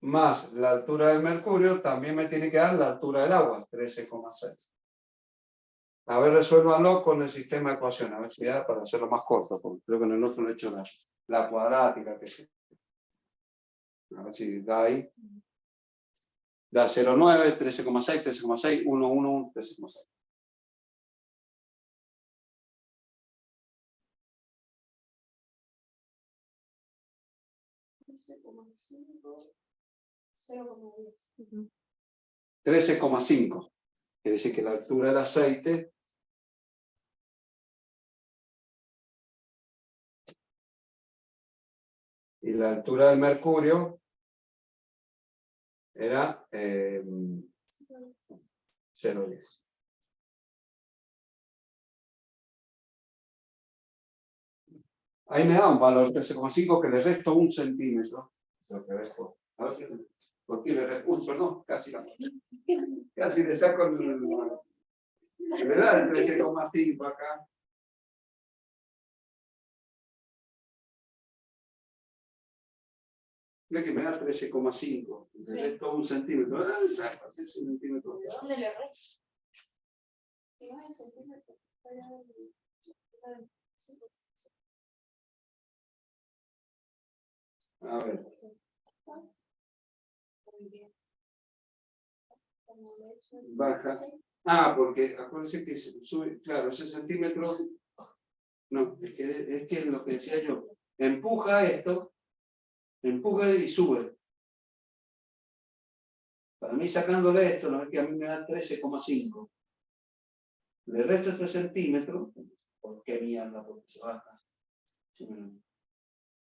más la altura del mercurio, también me tiene que dar la altura del agua, 13,6. A ver, resuélvanlo con el sistema de ecuaciones, a ver si da para hacerlo más corto, porque creo que en el otro no he hecho la cuadrática, que sé. A ver si da ahí. Da 0,9, 13,6, 13,6, 1, 1, 13,6. Ujú. 13,5. Quiere decir que la altura del aceite y la altura del mercurio era 0,10. Ahí me da un valor 13,5 que le resto 1 centímetro. Lo que resto. A ver, ¿por qué le resto? Perdón, casi le saco le da el 13,5 acá. Ve que me da 13,5. Le resto 1 centímetro. Exacto, 6 centímetros. ¿De dónde le resto? Si no es centímetro. A ver. Baja. Ah, porque acuérdense que se sube, claro, ese centímetro. No, es que es lo que decía yo. Empuja esto, empuja y sube. Para mí, sacándole esto, no es que a mí me da 13,5. Le resto este centímetro. ¿Por qué mierda? Porque se baja.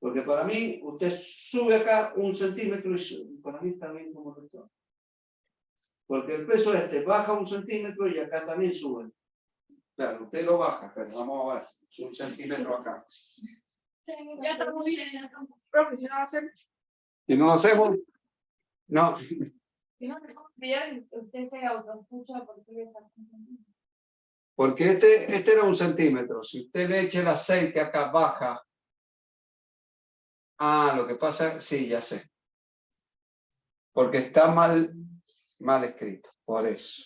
Porque para mí, usted sube acá 1 centímetro y para mí está bien como resto. Porque el peso este baja 1 centímetro y acá también sube. Claro, usted lo baja, pero vamos a ver. 1 centímetro acá. Ya estamos bien, ya estamos. Profe, si no va a ser. ¿Y no lo hacemos? No. Si no, usted se autoescucha porque le saca. Porque este era 1 centímetro. Si usted le echa el aceite acá, baja. Ah, lo que pasa, sí, ya sé. Porque está mal escrito, por eso.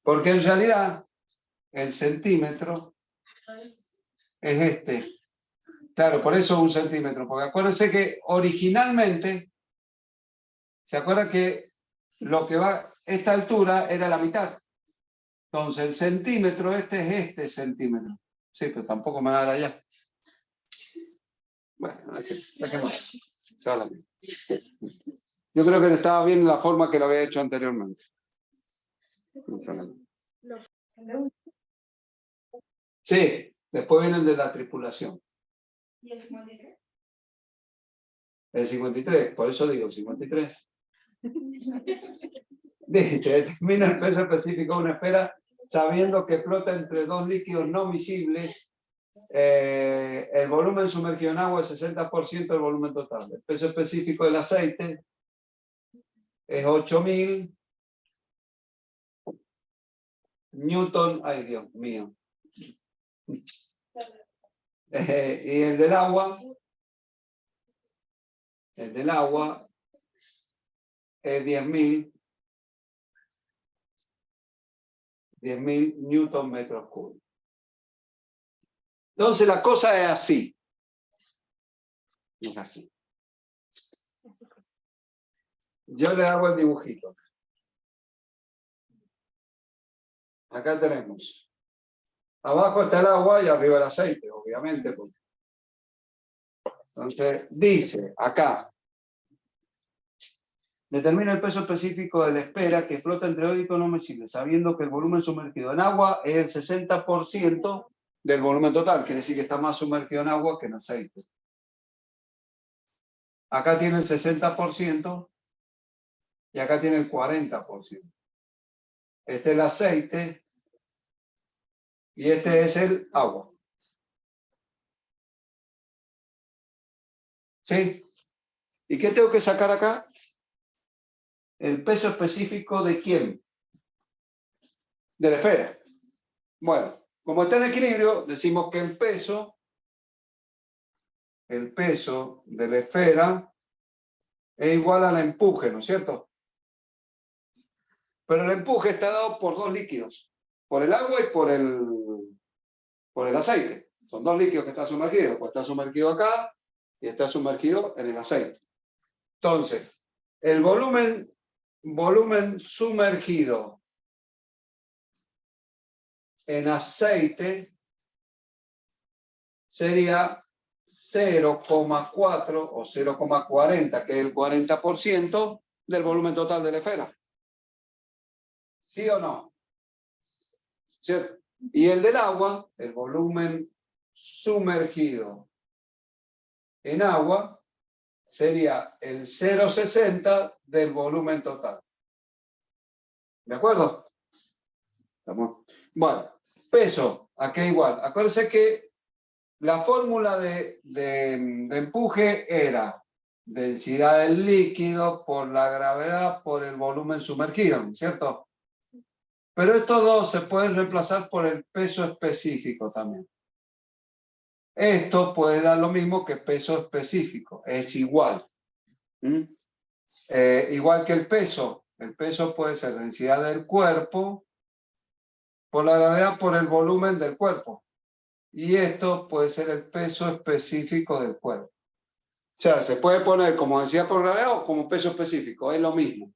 Porque en realidad, el centímetro es este. Claro, por eso 1 centímetro. Porque acuérdense que originalmente, ¿se acuerda que lo que va, esta altura era la mitad? Entonces, el centímetro este es este centímetro. Sí, pero tampoco me va a dar allá. Bueno, hay que Yo creo que estaba bien la forma que lo había hecho anteriormente. Sí, después viene el de la tripulación. ¿Y el 53? El 53, por eso digo 53. Dice, determina el peso específico de una esfera sabiendo que flota entre dos líquidos no miscibles. El volumen sumergido en agua es 60% del volumen total. El peso específico del aceite es 8000 newton. Ay, Dios mío. Y el del agua es 10.000 newton metros cúbicos. Entonces la cosa es así. Es así. Yo le hago el dibujito. Acá tenemos. Abajo está el agua y arriba el aceite, obviamente. Entonces, dice acá. Determina el peso específico de la esfera que flota entre dos líquidos no miscibles, sabiendo que el volumen sumergido en agua es el 60% del volumen total. Quiere decir que está más sumergido en agua que en aceite. Acá tiene el 60% y acá tiene el 40%. Este es el aceite y este es el agua. ¿Sí? ¿Y qué tengo que sacar acá? El peso específico de ¿quién? De la esfera. Bueno, como está en equilibrio, decimos que el peso de la esfera es igual al empuje, ¿no es cierto? Pero el empuje está dado por dos líquidos, por el agua y por el aceite. Son dos líquidos que están sumergidos, pues está sumergido acá y está sumergido en el aceite. Entonces, el volumen sumergido en aceite sería 0,4 o 0,40, que es el 40% del volumen total de la esfera. ¿Sí o no? ¿Cierto? Y el del agua, el volumen sumergido en agua, sería el 0,60 del volumen total. ¿De acuerdo? Bueno, peso, aquí igual. Acuérdense que la fórmula de empuje era densidad del líquido por la gravedad por el volumen sumergido, ¿cierto? Pero estos dos se pueden reemplazar por el peso específico también. Esto puede dar lo mismo que peso específico, es igual. Igual que el peso puede ser densidad del cuerpo por la gravedad por el volumen del cuerpo. Y esto puede ser el peso específico del cuerpo. O sea, se puede poner como densidad por gravedad o como peso específico, es lo mismo.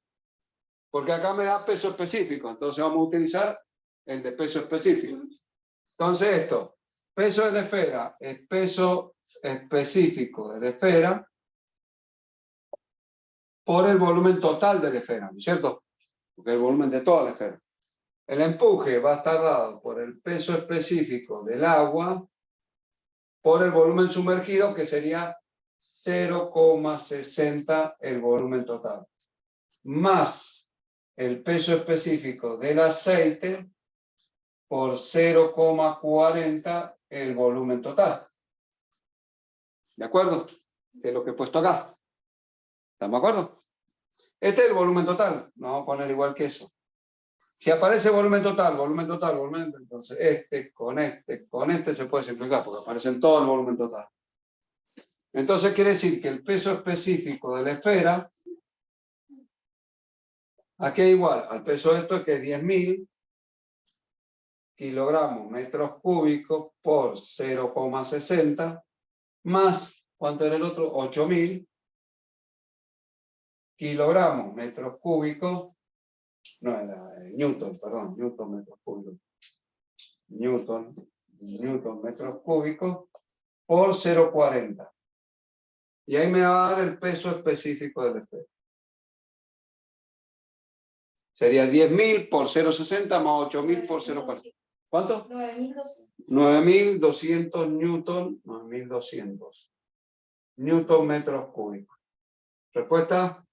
Porque acá me da peso específico, entonces vamos a utilizar el de peso específico. Entonces esto, peso de la esfera es peso específico de la esfera por el volumen total de la esfera, ¿no es cierto? Porque el volumen de toda la esfera. El empuje va a estar dado por el peso específico del agua por el volumen sumergido, que sería 0,60 el volumen total, más el peso específico del aceite por 0,40 el volumen total. ¿De acuerdo? Que es lo que he puesto acá. ¿Estamos de acuerdo? Este es el volumen total. Nos vamos a poner igual que eso. Si aparece volumen total, entonces este con este se puede simplificar porque aparecen todo el volumen total. Entonces quiere decir que el peso específico de la esfera, aquí es igual al peso de esto, que es 10.000 kilogramos metros cúbicos por 0,60 más, ¿cuánto era el otro? 8.000 kilogramos metros cúbicos, no era newton, perdón, newton metros cúbicos, newton metros cúbicos por 0,40. Y ahí me va a dar el peso específico del esfera. Sería 10.000 por 0,60 más 8.000 por 0,40. ¿Cuánto? 9.200. 9.200 newton, 9.200 newton metros cúbicos. ¿Respuesta?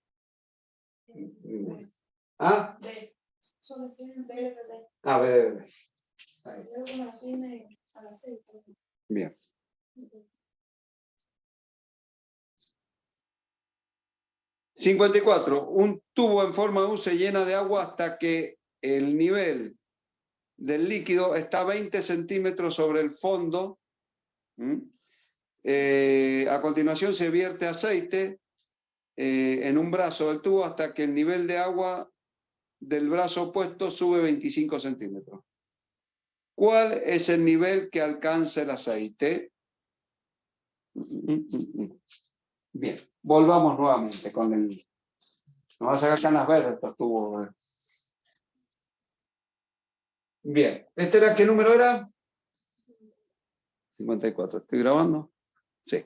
¿Ah? B. Solo tienen B de bebé. Ah, B de B. Ahí. Luego me la tiene a las 6. Bien. 54. Un tubo en forma de U se llena de agua hasta que el nivel del líquido está 20 centímetros sobre el fondo. A continuación se vierte aceite en un brazo del tubo hasta que el nivel de agua del brazo opuesto sube 25 centímetros. ¿Cuál es el nivel que alcanza el aceite? Bien, volvamos nuevamente con el... Nos va a sacar canas verdes estos tubos. Bien, ¿este era qué número era? 54. ¿Estoy grabando? Sí.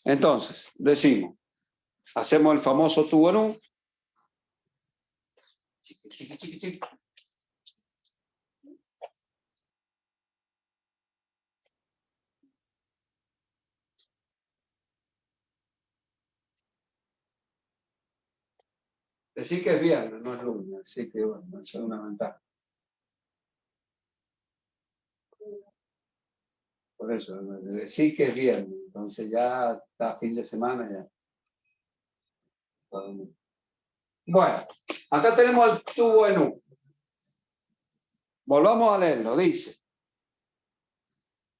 Entonces, decimos, hacemos el famoso tubo en U. Chiqui, chiqui, chiqui, chiqui. Decir que es viernes, no es lunes, así que bueno, eso es una ventaja. Por eso, decir que es viernes, entonces ya está fin de semana ya. Bueno, acá tenemos el tubo en U. Volvamos a leerlo, dice.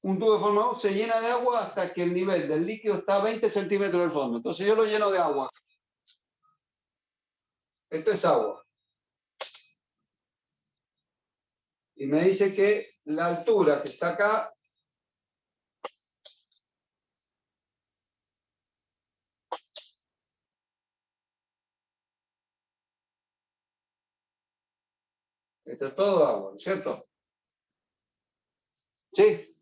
Un tubo de forma U se llena de agua hasta que el nivel del líquido está a 20 centímetros del fondo. Entonces yo lo lleno de agua. Esto es agua. Y me dice que la altura que está acá esto es todo agua, ¿no es cierto? ¿Sí?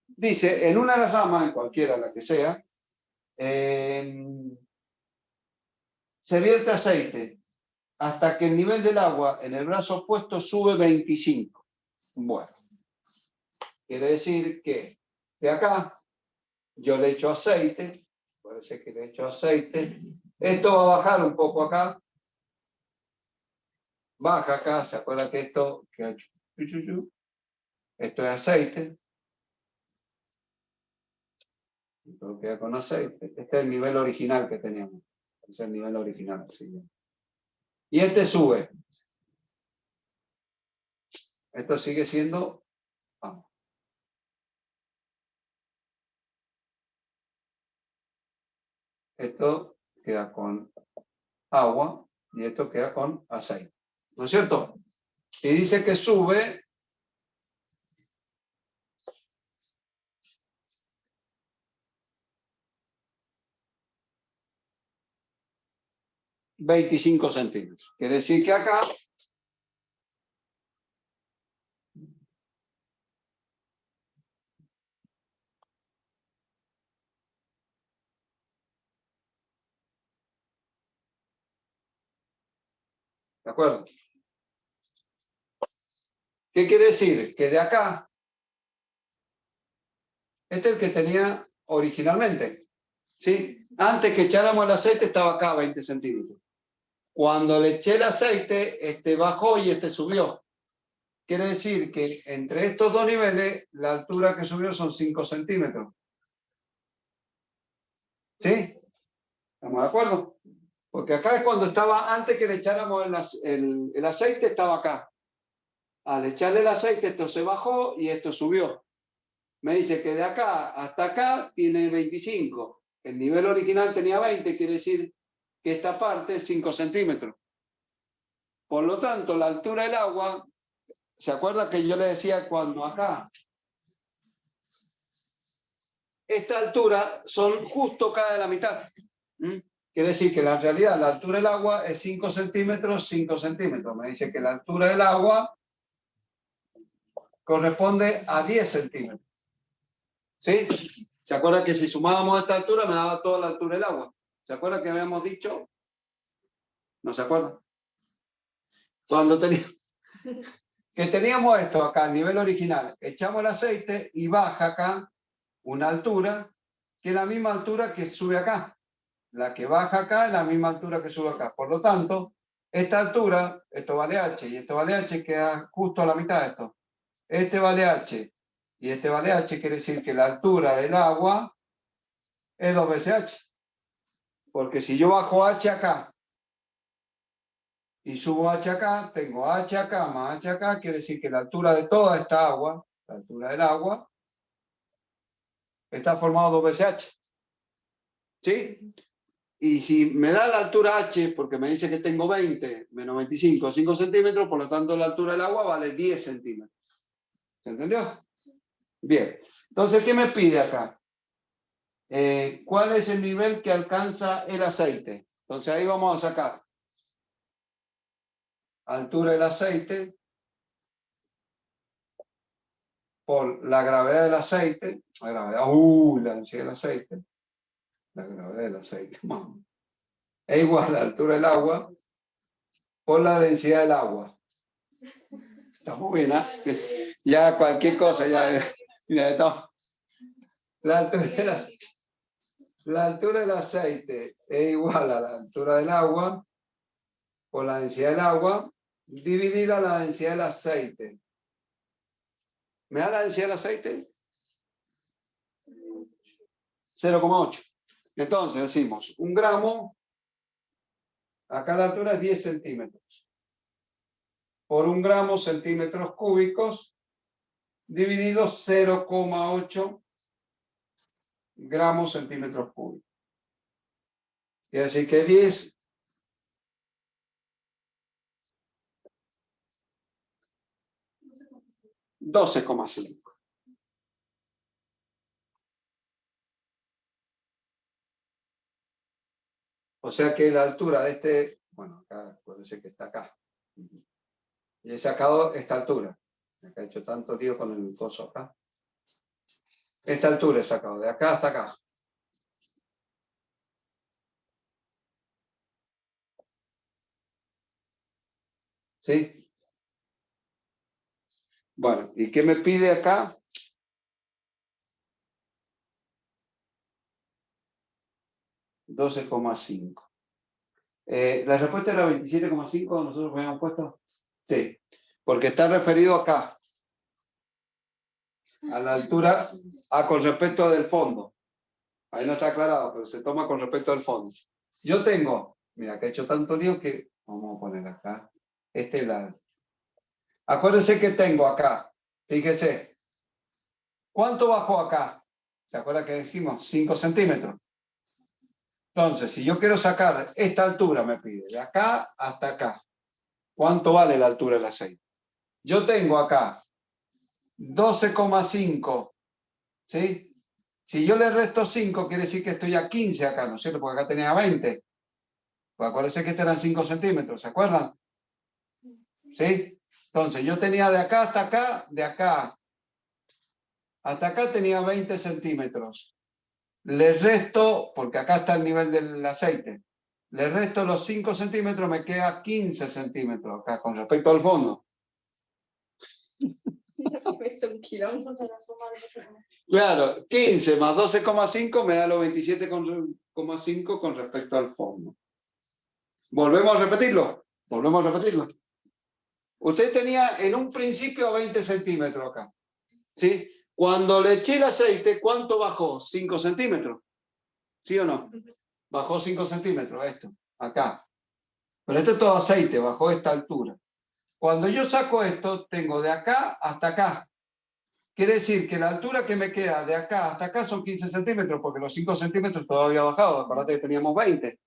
Dice, en una de las ramas, en cualquiera la que sea, se vierte aceite hasta que el nivel del agua en el brazo opuesto sube 25. Bueno, quiere decir que de acá yo le echo aceite, parece que le echo aceite, esto va a bajar un poco acá, baja acá, se acuerda que esto es aceite, esto queda con aceite, este es el nivel original que teníamos, este es el nivel original, así. Y este sube, esto sigue siendo, vamos. Esto queda con agua y esto queda con aceite, ¿no es cierto? Y dice que sube 25 centímetros. Quiere decir que acá ¿de acuerdo? ¿Qué quiere decir? Que de acá, este es el que tenía originalmente, ¿sí? Antes que echáramos el aceite estaba acá 20 centímetros. Cuando le eché el aceite, este bajó y este subió. Quiere decir que entre estos dos niveles, la altura que subió son 5 centímetros. ¿Sí? ¿Estamos de acuerdo? Porque acá es cuando estaba, antes que le echáramos el aceite, estaba acá. Al echarle el aceite, esto se bajó y esto subió. Me dice que de acá hasta acá tiene 25. El nivel original tenía 20, quiere decir que esta parte es 5 centímetros. Por lo tanto, la altura del agua, ¿se acuerda que yo le decía cuando acá? Esta altura son justo cada de la mitad. Quiere decir que en realidad la altura del agua es 5 centímetros, 5 centímetros. Me dice que la altura del agua corresponde a 10 centímetros. ¿Sí? ¿Se acuerda que si sumábamos esta altura me daba toda la altura del agua? ¿Se acuerda que habíamos dicho? ¿No se acuerda? Cuando teníamos esto acá, el nivel original, echamos el aceite y baja acá una altura, que es la misma altura que sube acá. La que baja acá es la misma altura que sube acá. Por lo tanto, esta altura, esto vale H, y esto vale H, queda justo a la mitad de esto. Este vale H, y este vale H, quiere decir que la altura del agua es 2 veces H. Porque si yo bajo H acá, y subo H acá, tengo H acá más H acá, quiere decir que la altura de toda esta agua, la altura del agua, está formado 2 veces H. ¿Sí? Y si me da la altura H, porque me dice que tengo 20 menos 25, 5 centímetros, por lo tanto la altura del agua vale 10 centímetros. ¿Se entendió? Bien. Entonces, ¿qué me pide acá? ¿Cuál es el nivel que alcanza el aceite? Entonces ahí vamos a sacar altura del aceite por la gravedad del aceite, la gravedad, la densidad del aceite, la gravedad del aceite, es igual a la altura del agua por la densidad del agua. Estamos bien, ¿eh? Ya cualquier cosa, ya estamos. La altura del aceite es igual a la altura del agua por la densidad del agua dividida la densidad del aceite. ¿Me da la densidad del aceite? 0,8. Entonces decimos, 1 gramo, acá la altura es 10 centímetros. Por 1 gramo centímetros cúbicos, dividido 0,8 gramos centímetros cúbicos. Quiere decir que 10 12,5. O sea que la altura de este, bueno, acá puede ser que está acá. Y he sacado esta altura. Acá he hecho tanto lío con el coso acá. Esta altura he sacado, de acá hasta acá. ¿Sí? Bueno, ¿y qué me pide acá? $12,5. La respuesta era 27,5, nosotros habíamos puesto. Sí, porque está referido acá, a la altura, con respecto del fondo. Ahí no está aclarado, pero se toma con respecto al fondo. Yo tengo, mira que he hecho tanto lío que, vamos a poner acá, este lado. Acuérdense que tengo acá, fíjese, ¿cuánto bajó acá? ¿Se acuerda que dijimos? 5 centímetros. Entonces, si yo quiero sacar esta altura, me pide, de acá hasta acá. ¿Cuánto vale la altura del aceite? Yo tengo acá 12,5, ¿sí? Si yo le resto 5, quiere decir que estoy a 15 acá, ¿no es cierto? Porque acá tenía 20. Pues acuérdense que este eran 5 centímetros, ¿se acuerdan? ¿Sí? Entonces, yo tenía de acá hasta acá, de acá hasta acá tenía 20 centímetros. Le resto, porque acá está el nivel del aceite, le resto los 5 centímetros, me queda 15 centímetros acá con respecto al fondo. Claro, 15 más 12,5 me da los 27,5 con respecto al fondo. Volvemos a repetirlo. Volvemos a repetirlo. Usted tenía en un principio 20 centímetros acá. ¿Sí? Cuando le eché el aceite, ¿cuánto bajó? 5 centímetros. ¿Sí o no? Bajó 5 centímetros esto, acá. Pero esto es todo aceite, bajó esta altura. Cuando yo saco esto, tengo de acá hasta acá. Quiere decir que la altura que me queda de acá hasta acá son 15 centímetros, porque los 5 centímetros todavía ha bajado. Acordate que teníamos 20.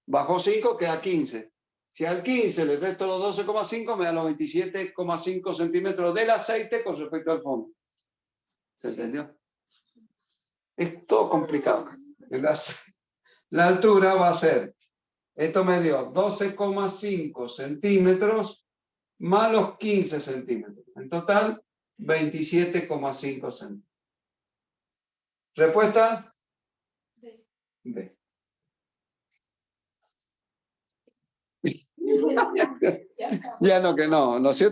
Bajó 5, queda 15. Si al 15 le resto los 12,5, me da los 27,5 centímetros del aceite con respecto al fondo. ¿Se entendió? Es todo complicado. La altura va a ser, esto me dio 12,5 centímetros más los 15 centímetros. En total, 27,5 centímetros. ¿Respuesta? B. Ya no que no, ¿no es cierto?